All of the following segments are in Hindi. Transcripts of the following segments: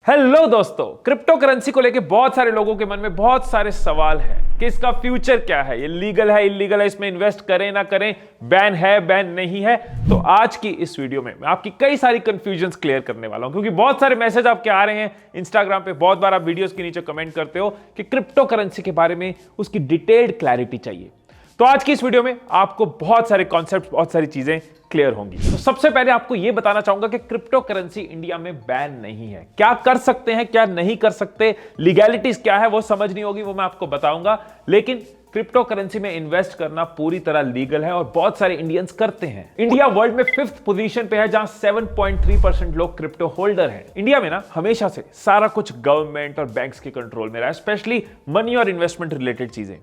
हेलो दोस्तों, क्रिप्टो करेंसी को लेके बहुत सारे लोगों के मन में बहुत सारे सवाल हैं कि इसका फ्यूचर क्या है, ये लीगल है इलीगल है, इसमें इन्वेस्ट करें ना करें, बैन है बैन नहीं है। तो आज की इस वीडियो में मैं आपकी कई सारी कंफ्यूजन्स क्लियर करने वाला हूं, क्योंकि बहुत सारे मैसेज आपके आ रहे हैं इंस्टाग्राम पे, बहुत बार आप वीडियोस के नीचे कमेंट करते हो कि क्रिप्टो करेंसी के बारे में उसकी डिटेल्ड क्लैरिटी चाहिए। तो आज की इस वीडियो में आपको बहुत सारे कॉन्सेप्ट, बहुत सारी चीजें क्लियर होंगी। तो सबसे पहले आपको यह बताना चाहूंगा कि क्रिप्टो करेंसी इंडिया में बैन नहीं है। क्या कर सकते हैं, क्या नहीं कर सकते, लीगैलिटीज क्या है, वो समझनी होगी, वो मैं आपको बताऊंगा। लेकिन क्रिप्टो करेंसी में इन्वेस्ट करना पूरी तरह लीगल है और बहुत सारे इंडियंस करते हैं। इंडिया वर्ल्ड में 5th पोजीशन पे है, जहां 7.3% लोग क्रिप्टो होल्डर हैं। इंडिया में ना हमेशा से सारा कुछ गवर्नमेंट और बैंक्स के कंट्रोल में रहा है, स्पेशली मनी और इन्वेस्टमेंट रिलेटेड चीजें।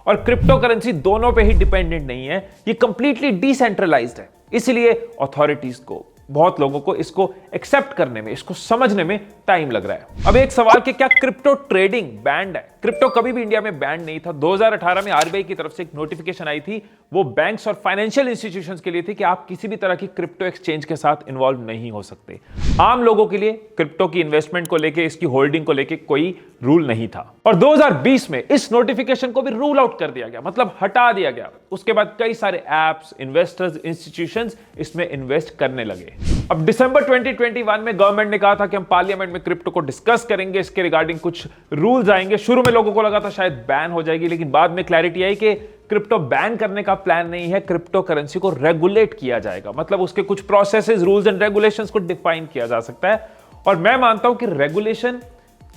और क्रिप्टो करेंसी दोनों पे ही डिपेंडेंट नहीं है, ये कंप्लीटली डिसेंट्रलाइज्ड है। इसलिए अथॉरिटीज को, बहुत लोगों को इसको एक्सेप्ट करने में, इसको समझने में टाइम लग रहा है। अब एक सवाल कि क्या क्रिप्टो ट्रेडिंग बैंड है? क्रिप्टो कभी भी इंडिया में बैंड नहीं था। 2018 में आरबीआई की तरफ से एक नोटिफिकेशन आई थी, वो बैंक्स और फाइनेंशियल इंस्टीट्यूशंस के लिए थी कि आप किसी भी तरह की क्रिप्टो एक्सचेंज के साथ इन्वॉल्व नहीं हो सकते। आम लोगों के लिए क्रिप्टो की इन्वेस्टमेंट को लेकर, इसकी होल्डिंग को लेकर कोई रूल नहीं था। और 2020 में इस नोटिफिकेशन को भी रूल आउट कर दिया गया, मतलब हटा दिया गया। उसके बाद कई सारे एप्स, इन्वेस्टर्स, इंस्टीट्यूशंस इसमें इन्वेस्ट करने लगे। अब दिसंबर 2021 में गवर्नमेंट ने कहा था कि हम पार्लियामेंट में क्रिप्टो को डिस्कस करेंगे, इसके रिगार्डिंग कुछ रूल्स आएंगे। शुरू में लोगों को लगा था शायद बैन हो जाएगी, लेकिन बाद में क्लैरिटी आई कि क्रिप्टो बैन करने का प्लान नहीं है, क्रिप्टो करेंसी को रेगुलेट किया जाएगा। मतलब उसके कुछ प्रोसेसेस, रूल्स एंड रेगुलेशंस को डिफाइन किया जा सकता है। और मैं मानता हूं कि रेगुलेशन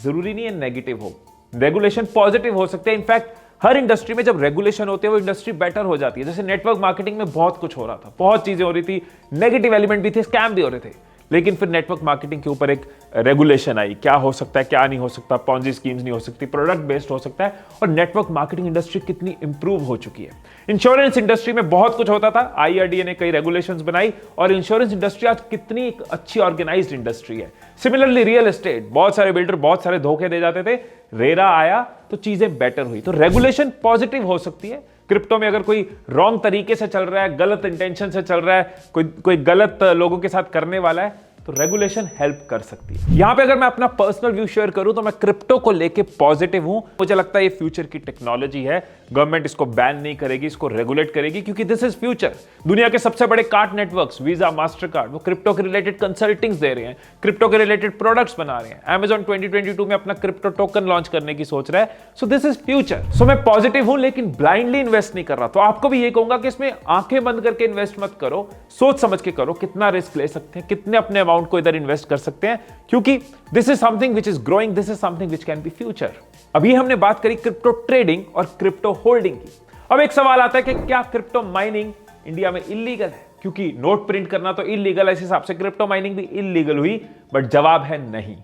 जरूरी नहीं है नेगेटिव हो, रेगुलेशन पॉजिटिव हो सकते हैं। इनफैक्ट हर इंडस्ट्री में जब रेगुलेशन होते हैं वो इंडस्ट्री बेटर हो जाती है। जैसे नेटवर्क मार्केटिंग में बहुत कुछ हो रहा था, बहुत चीजें हो रही थी, नेगेटिव एलिमेंट भी थे, स्कैम भी हो रहे थे, लेकिन फिर नेटवर्क मार्केटिंग के ऊपर एक रेगुलेशन आई, क्या हो सकता है क्या नहीं हो सकता, पॉन्जी स्कीम्स नहीं हो सकती, प्रोडक्ट बेस्ड हो सकता है। और नेटवर्क मार्केटिंग इंडस्ट्री कितनी इंप्रूव हो चुकी है। इंश्योरेंस इंडस्ट्री में बहुत कुछ होता था, आईआरडीए ने कई रेगुलेशंस बनाई और इंश्योरेंस इंडस्ट्री आज कितनी एक अच्छी ऑर्गेनाइज्ड इंडस्ट्री है। सिमिलरली रियल एस्टेट, बहुत सारे बिल्डर बहुत सारे धोखे दे जाते थे, रेरा आया तो चीजें बेटर हुई। तो रेगुलेशन पॉजिटिव हो सकती है। क्रिप्टो में अगर कोई रॉन्ग तरीके से चल रहा है, गलत इंटेंशन से चल रहा है, कोई गलत लोगों के साथ करने वाला है, तो रेगुलेशन हेल्प कर सकती है। यहां पे अगर मैं अपना पर्सनल व्यू शेयर करूं तो मैं क्रिप्टो को लेके पॉजिटिव हूं। मुझे लगता है ये फ्यूचर की टेक्नोलॉजी है। गवर्नमेंट इसको बैन नहीं करेगी, इसको रेगुलेट करेगी, क्योंकि दिस इज फ्यूचर। दुनिया के सबसे बड़े card networks, visa, master card, वो क्रिप्टो के रिलेटेड कंसल्टिंग्स दे रहे हैं, क्रिप्टो के रिलेटेड प्रोडक्ट्स बना रहे हैं। Amazon 2022 में अपना क्रिप्टो टोकन लॉन्च करने की सोच रहा है। So this is future. So मैं पॉजिटिव हूं, लेकिन ब्लाइंडली इन्वेस्ट नहीं कर रहा। तो आपको भी ये कहूंगा कि इसमें आंखें बंद करके इन्वेस्ट मत करो, सोच समझ के करो, कितना रिस्क ले सकते हैं, कितने अपने अमाउंट को इधर इन्वेस्ट कर सकते हैं, क्योंकि this is something which is growing, this is something which can be future. अभी हमने बात करी क्रिप्टो ट्रेडिंग और क्रिप्टो होल्डिंग की। अब एक सवाल आता है कि क्या क्रिप्टो माइनिंग इंडिया में इलीगल है? क्योंकि नोट प्रिंट करना तो इलीगल है, इस हिसाब से क्रिप्टो माइनिंग भी इलीगल हुई। बट जवाब है नहीं,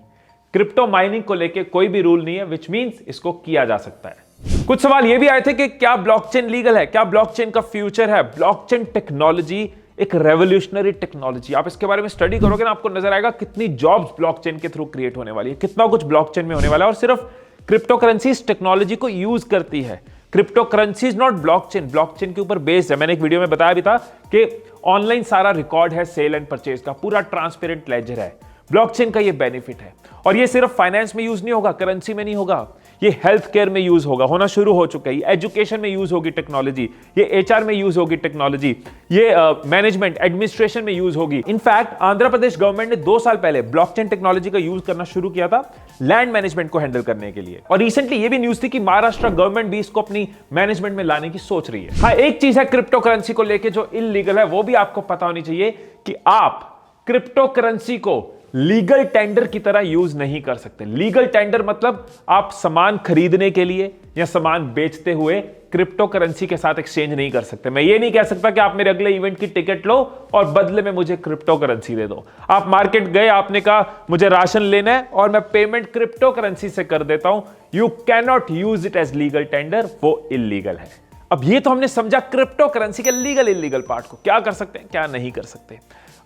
क्रिप्टो माइनिंग को लेके कोई भी रूल नहीं है, विच मींस इसको किया जा सकता है। कुछ सवाल ये भी आए थे कि क्या ब्लॉकचेन लीगल है, क्या ब्लॉकचेन का फ्यूचर है? ब्लॉकचेन टेक्नोलॉजी एक रेवोल्यूशनरी टेक्नोलॉजी, आप इसके बारे में स्टडी करोगे ना, आपको नजर आएगा कितनी जॉब्स ब्लॉकचेन के थ्रू क्रिएट होने वाली है, कितना कुछ ब्लॉकचेन में होने वाला है। और सिर्फ क्रिप्टो करेंसी इस टेक्नोलॉजी को यूज करती है। Crypto currency is not blockchain, blockchain के ऊपर बेस्ड है। मैंने एक वीडियो में बताया भी था कि ऑनलाइन सारा रिकॉर्ड है सेल एंड परचेज का, पूरा ट्रांसपेरेंट लेजर है। ब्लॉकचेन का ये बेनिफिट है। और ये सिर्फ फाइनेंस में यूज नहीं होगा, करेंसी में नहीं होगा, ये हेल्थ केयर में यूज होगा, होना शुरू हो चुका है। एजुकेशन में यूज होगी टेक्नोलॉजी, ये एचआर में यूज होगी टेक्नोलॉजी, ये मैनेजमेंट एडमिनिस्ट्रेशन में यूज होगी। इनफैक्ट आंध्र प्रदेश गवर्नमेंट ने 2 साल पहले ब्लॉकचेन टेक्नोलॉजी का यूज करना शुरू किया था लैंड मैनेजमेंट को हैंडल करने के लिए। और रिसेंटली ये भी न्यूज थी कि महाराष्ट्र गवर्नमेंट भी इसको अपनी मैनेजमेंट में लाने की सोच रही है। हाँ, एक चीज है क्रिप्टो करेंसी को लेकर जो इलीगल है, वो भी आपको पता होनी चाहिए कि आप क्रिप्टो करेंसी को लीगल टेंडर की तरह यूज नहीं कर सकते। लीगल टेंडर मतलब आप सामान खरीदने के लिए या सामान बेचते हुए क्रिप्टो करेंसी के साथ एक्सचेंज नहीं कर सकते। मैं ये नहीं कह सकता कि आप मेरे अगले इवेंट की टिकट लो और बदले में मुझे क्रिप्टो करेंसी दे दो। आप मार्केट गए, आपने कहा मुझे राशन लेना है और मैं पेमेंट क्रिप्टो करेंसी से कर देता हूं, you can not use it as legal tender, वो इलीगल है। अब ये तो हमने समझा क्रिप्टो करेंसी के लीगल इलीगल पार्ट को, क्या कर सकते हैं क्या नहीं कर सकते।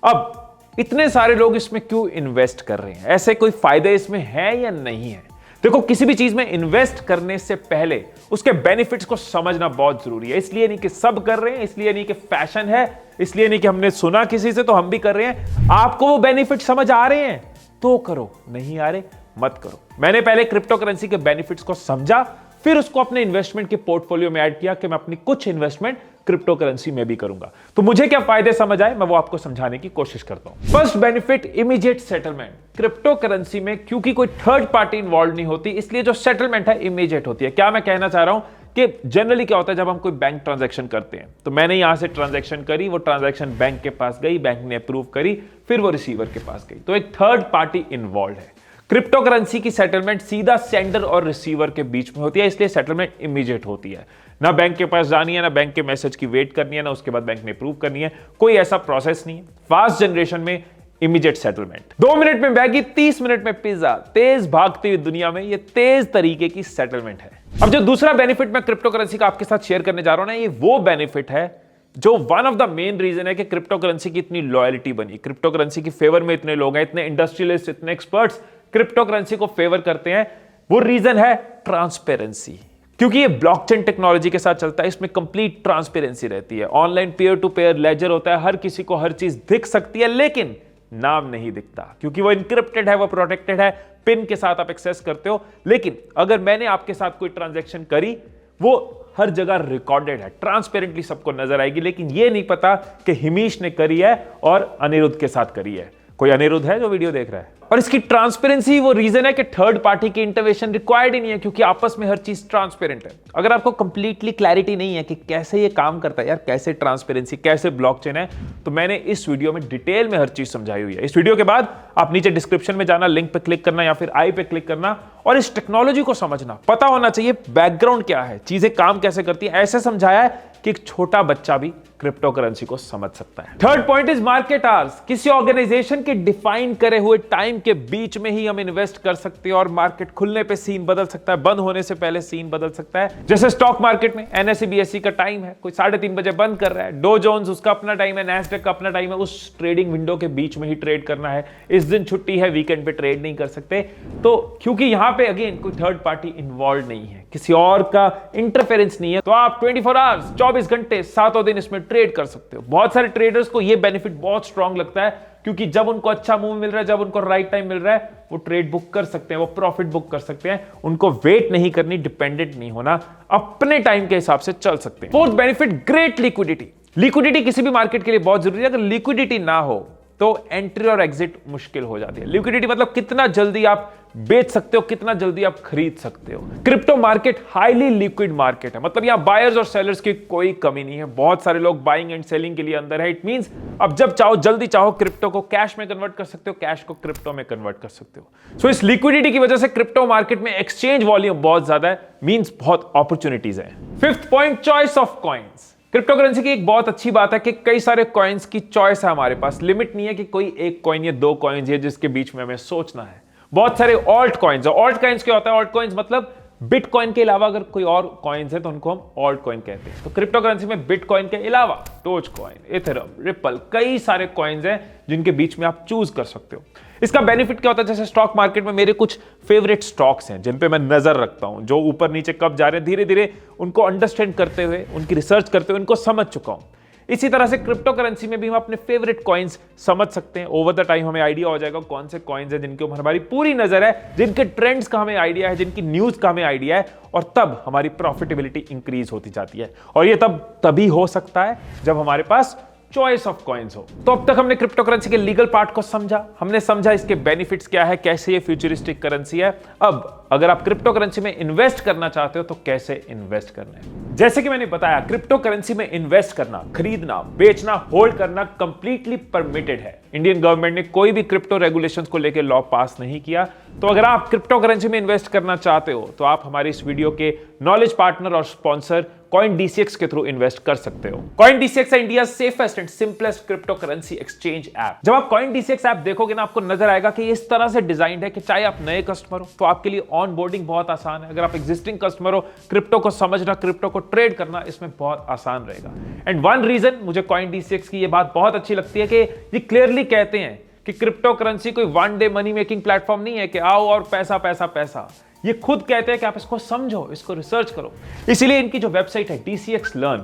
अब इतने सारे लोग इसमें क्यों इन्वेस्ट कर रहे हैं? ऐसे कोई फायदे इसमें है या नहीं है? देखो, किसी भी चीज में इन्वेस्ट करने से पहले उसके बेनिफिट्स को समझना बहुत जरूरी है। इसलिए नहीं कि सब कर रहे हैं, इसलिए नहीं कि फैशन है, इसलिए नहीं कि हमने सुना किसी से तो हम भी कर रहे हैं। आपको वो बेनिफिट समझ आ रहे हैं तो करो, नहीं आ रहे मत करो। मैंने पहले क्रिप्टो करेंसी के बेनिफिट्स को समझा, फिर उसको अपने इन्वेस्टमेंट के पोर्टफोलियो में ऐड किया कि मैं अपनी कुछ इन्वेस्टमेंट क्रिप्टो करेंसी में भी करूंगा। तो मुझे क्या फायदे समझ आए, मैं वो आपको समझाने की कोशिश करता हूं। First benefit, immediate settlement. Crypto currency में क्योंकि कोई थर्ड पार्टी इन्वॉल्व नहीं होती, इसलिए जो सेटलमेंट है इमीडिएट होती है। क्या मैं कहना चाह रहा हूं कि जनरली क्या होता है, जब हम कोई बैंक ट्रांजैक्शन करते हैं, तो मैंने यहां से ट्रांजैक्शन करी, वो ट्रांजैक्शन बैंक के पास गई, बैंक ने अप्रूव करी, फिर वो रिसीवर के पास गई, तो एक थर्ड पार्टी इन्वॉल्व है। क्रिप्टो करेंसी की सेटलमेंट सीधा सेंडर और रिसीवर के बीच में होती है, इसलिए सेटलमेंट इमीडिएट होती है। ना बैंक के पास जानी है, ना बैंक के मैसेज की वेट करनी है, ना उसके बाद बैंक ने अप्रूव करनी है, कोई ऐसा प्रोसेस नहीं है। फास्ट जनरेशन में इमीडिएट सेटलमेंट, 2 मिनट में मैगी, 30 मिनट में पिज्जा। तेज भागती हुई दुनिया में ये तेज तरीके की सेटलमेंट है। अब जो दूसरा बेनिफिट मैं क्रिप्टो करेंसी का आपके साथ शेयर करने जा रहा हूं ना, ये वो बेनिफिट है जो one of the main reason है कि क्रिप्टो करेंसी की इतनी लॉयल्टी बनी। क्रिप्टो करेंसी की फेवर में इतने लोग हैं, इतने इंडस्ट्रियलिस्ट, इतने एक्सपर्ट्स क्रिप्टो करेंसी को फेवर करते हैं। वो रीजन है ट्रांसपेरेंसी। क्योंकि ये ब्लॉकचेन टेक्नोलॉजी के साथ चलता है, इसमें कंप्लीट ट्रांसपेरेंसी रहती है। Online peer to peer ledger होता है, हर किसी को हर चीज दिख सकती है, लेकिन नाम नहीं दिखता क्योंकि वो इनक्रिप्टेड है, वो प्रोटेक्टेड है, पिन के साथ आप एक्सेस करते हो। लेकिन अगर मैंने आपके साथ कोई ट्रांजैक्शन करी, वो हर जगह रिकॉर्डेड है, ट्रांसपेरेंटली सबको नजर आएगी। लेकिन ये नहीं पता कि हिमीश ने करी है और अनिरुद्ध के साथ करी है। कोई अनिरुद्ध है जो वीडियो देख रहा है? और इसकी ट्रांसपेरेंसी वो रीजन है कि थर्ड पार्टी की इंटरवेंशन रिक्वायर्ड ही नहीं है, क्योंकि आपस में हर चीज ट्रांसपेरेंट है। अगर आपको कंप्लीटली क्लैरिटी नहीं है कि कैसे ये काम करता है यार, कैसे ट्रांसपेरेंसी, कैसे ब्लॉकचेन है, तो मैंने इस वीडियो में डिटेल में हर चीज समझाई हुई है। इस वीडियो के बाद आप नीचे डिस्क्रिप्शन में जाना, लिंक पे क्लिक करना या फिर आई पे क्लिक करना और इस टेक्नोलॉजी को समझना। पता होना चाहिए बैकग्राउंड क्या है, चीजें काम कैसे करती है। ऐसे समझाया है कि एक छोटा बच्चा भी क्रिप्टो करेंसी को समझ सकता है। Third point is market hours. किसी ऑर्गेनाइजेशन के डिफाइन करे हुए टाइम के बीच में ही हम इन्वेस्ट कर सकते हैं और मार्केट खुलने पे सीन बदल सकता है, बंद होने से पहले सीन बदल सकता है। जैसे स्टॉक मार्केट में एनएसई बीएसई का टाइम है, कोई 3:30 बजे बंद कर रहा है, डो जोन्स उसका अपना टाइम है, नैस्डैक का अपना टाइम है, उस ट्रेडिंग विंडो के बीच में ही ट्रेड करना है। इस दिन छुट्टी है, वीकेंड पे ट्रेड नहीं कर सकते। तो क्योंकि यहां पे अगेन कोई थर्ड पार्टी इन्वॉल्व नहीं है, किसी और का इंटरफेरेंस नहीं है, तो आप 24 आवर्स 24 घंटे 7 दिन इसमें ट्रेड कर सकते हो। बहुत सारे ट्रेडर्स को यह बेनिफिट बहुत स्ट्रांग लगता है, क्योंकि जब उनको अच्छा मूव मिल रहा है, जब उनको राइट टाइम मिल रहा है, वो ट्रेड बुक कर सकते हैं, वो प्रॉफिट बुक कर सकते हैं। उनको वेट नहीं करनी, डिपेंडेंट नहीं होना, अपने टाइम के हिसाब से चल सकते हैं। Fourth benefit, great liquidity. Liquidity किसी भी मार्केट के लिए बहुत जरूरी है। अगर लिक्विडिटी ना हो तो एंट्री और एग्जिट मुश्किल हो जाती है। लिक्विडिटी मतलब कितना जल्दी आप बेच सकते हो, कितना जल्दी आप खरीद सकते हो। Crypto market highly liquid market है, मतलब यहां बायर्स और सेलर्स की कोई कमी नहीं है। बहुत सारे लोग बाइंग एंड सेलिंग के लिए अंदर है। इट मींस अब जब चाहो, जल्दी चाहो, क्रिप्टो को कैश में कन्वर्ट कर सकते हो, कैश को क्रिप्टो में कन्वर्ट कर सकते हो। सो इस लिक्विडिटी की वजह से क्रिप्टो मार्केट में एक्सचेंज वॉल्यूम बहुत ज्यादा है, मींस बहुत अपॉर्चुनिटीज है। Fifth point, choice of coins. Crypto currency की एक बहुत अच्छी बात है कि कई सारे कॉइन्स की चॉइस है हमारे पास। लिमिट नहीं है कि कोई एक कॉइन या 2 कॉइन्स है जिसके बीच में हमें सोचना है। बहुत सारे ऑल्ट कॉइन्स है। ऑल्ट कॉइन्स क्या होता है? ऑल्ट कॉइन्स मतलब बिटकॉइन के अलावा अगर कोई और कॉइन्स है तो उनको हम ऑल्ट कॉइन कहते हैं। तो क्रिप्टो करेंसी में बिटकॉइन के अलावा डोज कॉइन, इथेरियम, रिपल, कई सारे कॉइन्स हैं जिनके बीच में आप चूज कर सकते हो। इसका बेनिफिट क्या होता है? जैसे स्टॉक मार्केट में मेरे कुछ फेवरेट स्टॉक्स हैं जिन पे मैं नजर रखता हूं, जो ऊपर नीचे कब जा रहे हैं, धीरे धीरे उनको अंडरस्टैंड करते हुए, उनकी रिसर्च करते हुए उनको समझ चुका हूं। इसी तरह से क्रिप्टो करेंसी में भी हम अपने फेवरेट कॉइन्स समझ सकते हैं। ओवर द टाइम हमें आइडिया हो जाएगा कौन से कॉइन्स हैं जिनके ऊपर हमारी पूरी नजर है, जिनके ट्रेंड्स का हमें आइडिया है, जिनकी न्यूज का हमें आइडिया है, और तब हमारी प्रॉफिटेबिलिटी इंक्रीज होती जाती है। और ये तभी हो सकता है जब हमारे पास चॉइस ऑफ कॉइन्स हो। तो अब तक हमने क्रिप्टो करेंसी के लीगल पार्ट को समझा, हमने समझा इसके बेनिफिट्स क्या है, कैसे ये फ्यूचरिस्टिक करेंसी है। अब अगर आप क्रिप्टो करेंसी में इन्वेस्ट करना चाहते हो तो कैसे इन्वेस्ट करना है। जैसे कि मैंने बताया, क्रिप्टो करेंसी में इन्वेस्ट करना, खरीदना, बेचना, होल्ड करना कंप्लीटली परमिटेड है। इंडियन गवर्नमेंट ने कोई भी क्रिप्टो रेगुलेशंस को लेकर लॉ पास नहीं किया। तो अगर आप क्रिप्टो करेंसी में इन्वेस्ट करना चाहते हो तो आप हमारी इस वीडियो के नॉलेज पार्टनर और स्पॉन्सर CoinDCX के थ्रू इन्वेस्ट कर सकते हो। CoinDCX है India safest and simplest crypto currency exchange app. जब आप CoinDCX ऐप देखोगे ना, आपको नजर आएगा कि ये इस तरह से डिजाइंड है कि चाहे आप नए कस्टमर हो तो आपके लिए ऑन बोर्डिंग बहुत आसान है। अगर आप एग्जिस्टिंग कस्टमर हो, क्रिप्टो को समझना, क्रिप्टो को ट्रेड करना इसमें बहुत आसान रहेगा। एंड वन रीजन मुझे CoinDCX की ये बात बहुत अच्छी लगती है कि ये क्लियरली कहते हैं कि क्रिप्टो करेंसी कोई one day money making platform नहीं है कि आओ और पैसा पैसा पैसा। ये खुद कहते हैं कि आप इसको समझो, इसको रिसर्च करो। इसीलिए इनकी जो वेबसाइट है DCX Learn,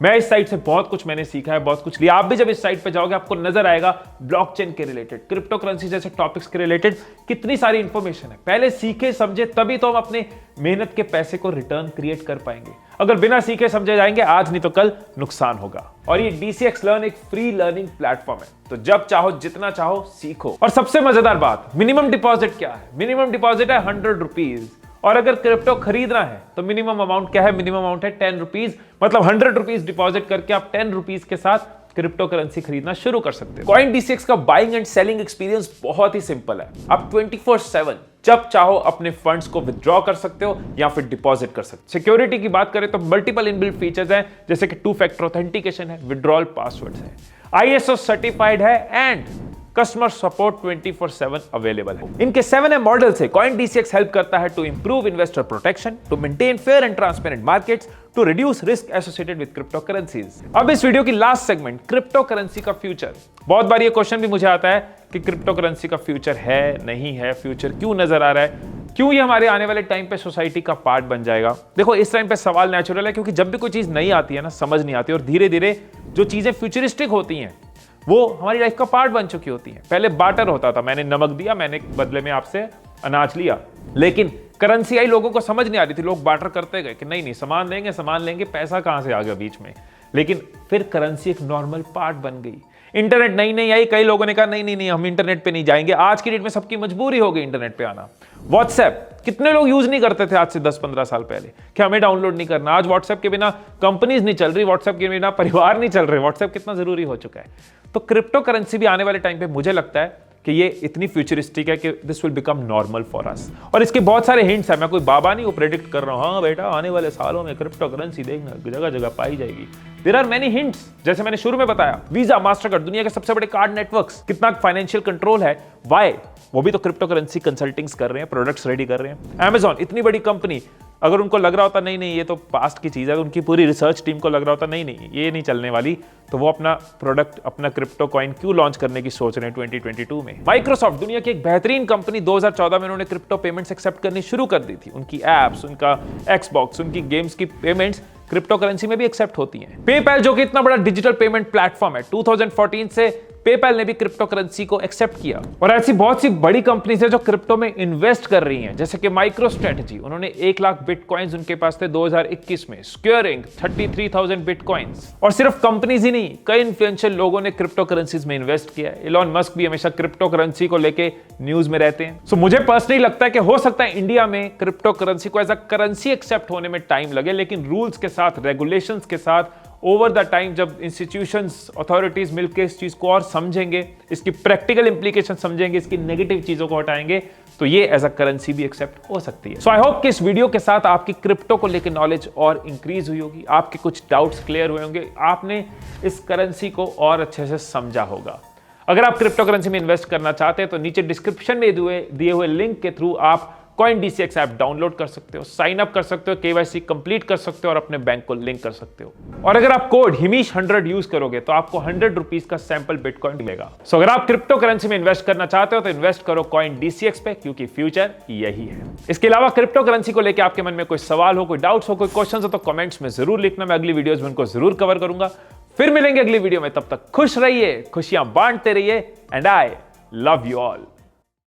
मैं इस साइट से बहुत कुछ मैंने सीखा है, बहुत कुछ लिया। आप भी जब इस साइट पे जाओगे आपको नजर आएगा ब्लॉकचेन के रिलेटेड, क्रिप्टो करेंसी जैसे टॉपिक्स के रिलेटेड कितनी सारी इंफॉर्मेशन है। पहले सीखे समझे तभी तो हम अपने मेहनत के पैसे को रिटर्न क्रिएट कर पाएंगे। अगर बिना सीखे समझे जाएंगे आज नहीं तो कल नुकसान होगा। और ये DCX लर्न एक फ्री लर्निंग प्लेटफॉर्म है, तो जब चाहो जितना चाहो सीखो। और सबसे मजेदार बात, मिनिमम डिपॉजिट क्या है? मिनिमम डिपॉजिट है 100 रुपीज। और अगर क्रिप्टो खरीदना है तो मिनिमम अमाउंट क्या है? मिनिमम अमाउंट है 10 रुपीज। मतलब 100 रुपीज डिपॉजिट करके आप 10 रुपीज के साथ क्रिप्टो करेंसी खरीदना शुरू कर सकते हो। CoinDCX का बाइंग एंड सेलिंग एक्सपीरियंस बहुत ही सिंपल है। आप 24/7 जब चाहो अपने फंड्स को विथड्रॉ कर सकते हो या फिर डिपॉजिट कर सकते हो। सिक्योरिटी की बात करें तो मल्टीपल इनबिल्ट फीचर्स हैं, जैसे कि 2 फैक्टर ऑथेंटिकेशन है, विड्रॉल पासवर्ड्स है, ISO सर्टिफाइड है एंड कस्टमर सपोर्ट 24/7 अवेलेबल है। इनके 7M मॉडल से CoinDCX हेल्प करता है to improve investor protection, to maintain fair and transparent markets, to reduce risk associated with crypto currencies. अब इस वीडियो की लास्ट सेगमेंट, क्रिप्टो करेंसी का फ्यूचर। बहुत बार ये क्वेश्चन भी मुझे आता है कि क्रिप्टो करेंसी का फ्यूचर है, नहीं है, फ्यूचर क्यों नजर आ रहा है, क्यों ये हमारे आने वाले टाइम पे सोसाइटी का पार्ट बन जाएगा। देखो इस टाइम पे सवाल नेचुरल है, क्योंकि जब भी कोई चीज नई आती है ना, समझ नहीं आती, और धीरे धीरे जो चीजें फ्यूचरिस्टिक होती हैं वो हमारी लाइफ का पार्ट बन चुकी होती है। पहले बार्टर होता था, मैंने नमक दिया, मैंने बदले में आपसे अनाज लिया, लेकिन करेंसी आई लोगों को समझ नहीं आ रही थी, लोग बार्टर करते गए कि नहीं नहीं सामान लेंगे, पैसा कहां से आ गया बीच में। लेकिन फिर करेंसी एक नॉर्मल पार्ट बन गई। इंटरनेट नई आई, कई लोगों ने कहा नहीं हम इंटरनेट पे नहीं जाएंगे। आज की डेट में सबकी मजबूरी हो गई इंटरनेट पे आना। व्हाट्सएप कितने लोग यूज नहीं करते थे आज से 10-15 साल पहले कि हमें डाउनलोड नहीं करना। आज व्हाट्सएप के बिना कंपनीज नहीं चल रही, व्हाट्सएप के बिना परिवार नहीं चल रहे। व्हाट्सएप कितना जरूरी हो चुका है। तो क्रिप्टो करेंसी भी आने वाले टाइम पे मुझे लगता है कि ये इतनी फ्यूचरिस्टिक है कि this will become normal for us. और इसके बहुत सारे हिंट्स हैं, मैं कोई बाबा नहीं हूं प्रेडिक्ट कर रहा हूं, हाँ बेटा आने वाले सालों में क्रिप्टो करेंसी देखना जगह जगह पाई जाएगी। देयर आर मेनी हिंट्स, जैसे मैंने शुरू में बताया, वीजा, मास्टरकार्ड, दुनिया के सबसे बड़े कार्ड नेटवर्क्स, कितना फाइनेंशियल कंट्रोल है, वाई, वो भी तो क्रिप्टो करेंसी कंसल्टिंग्स कर रहे हैं, प्रोडक्ट्स रेडी कर रहे हैं। Amazon इतनी बड़ी कंपनी, अगर उनको लग रहा होता नहीं ये तो पास्ट की चीज है, उनकी पूरी रिसर्च टीम को लग रहा होता नहीं ये नहीं चलने वाली, तो वो अपना प्रोडक्ट, अपना क्रिप्टो कॉइन क्यों लॉन्च करने की सोच रहे हैं 2022 में। माइक्रोसॉफ्ट, दुनिया की एक बेहतरीन कंपनी, 2014 में उन्होंने क्रिप्टो पेमेंट्स एक्सेप्ट करनी शुरू कर दी थी। उनकी एप्स, उनका एक्सबॉक्स, उनकी गेम्स की पेमेंट्स क्रिप्टो करेंसी में भी एक्सेप्ट होती हैं। पेपैल जो कि इतना बड़ा डिजिटल पेमेंट प्लेटफॉर्म है, 2014 से पेपैल ने भी क्रिप्टो करेंसी को एक्सेप्ट किया। और ऐसी बहुत सी बड़ी कंपनीज है जो क्रिप्टो में इन्वेस्ट कर रही हैं, जैसे कि माइक्रोस्ट्रेटजी, उन्होंने 1 लाख बिटकॉइंस उनके पास थे 2021 में। Squaring 33,000 bitcoins. और सिर्फ कंपनीज ही नहीं, कई इन्फ्लुएंशियल लोगों ने क्रिप्टो करेंसीज में इन्वेस्ट किया है। इलॉन मस्क भी हमेशा क्रिप्टो करेंसी को लेके न्यूज में रहते हैं। सो मुझे पर्सनली लगता है कि हो सकता है इंडिया में क्रिप्टो करेंसी को एज अ करेंसी एक्सेप्ट होने में टाइम लगे, लेकिन रूल्स के साथ, रेगुलेशंस के साथ, ओवर द टाइम, जब इंस्टीट्यूशंस, अथॉरिटीज मिलकर इस चीज को और समझेंगे, इसकी प्रैक्टिकल इंप्लीकेशन समझेंगे, इसकी नेगेटिव चीजों को हटाएंगे, तो ये एज अ करेंसी भी एक्सेप्ट हो सकती है। सो आई होप कि इस वीडियो के साथ आपकी क्रिप्टो को लेकर नॉलेज और इंक्रीज हुई होगी, आपके कुछ डाउट्स क्लियर हुए होंगे, आपने इस करेंसी को और अच्छे से समझा होगा। अगर आप क्रिप्टो करेंसी में इन्वेस्ट करना चाहते हैं तो नीचे डिस्क्रिप्शन में दिए हुए लिंक के थ्रू आप CoinDCX ऐप डाउनलोड कर सकते हो, साइन अप कर सकते हो, KYC कंप्लीट कर सकते हो और अपने बैंक को लिंक कर सकते हो। और अगर आप कोड HIMISH100 यूज करोगे तो आपको 100 रुपीज का सैंपल बिटकॉइन मिलेगा। सो अगर आप क्रिप्टो करेंसी में इन्वेस्ट करना चाहते हो तो इन्वेस्ट करो CoinDCX पे, क्योंकि फ्यूचर यही है। इसके अलावा क्रिप्टो करेंसी को लेकर आपके मन में कोई सवाल हो, कोई डाउट्स हो, कोई क्वेश्चन हो तो कमेंट्स में जरूर लिखना, मैं अगली वीडियोज में उनको जरूर कवर करूंगा। फिर मिलेंगे अगली वीडियो में, तब तक खुश रहिए, खुशियां बांटते रहिए, and I love you all.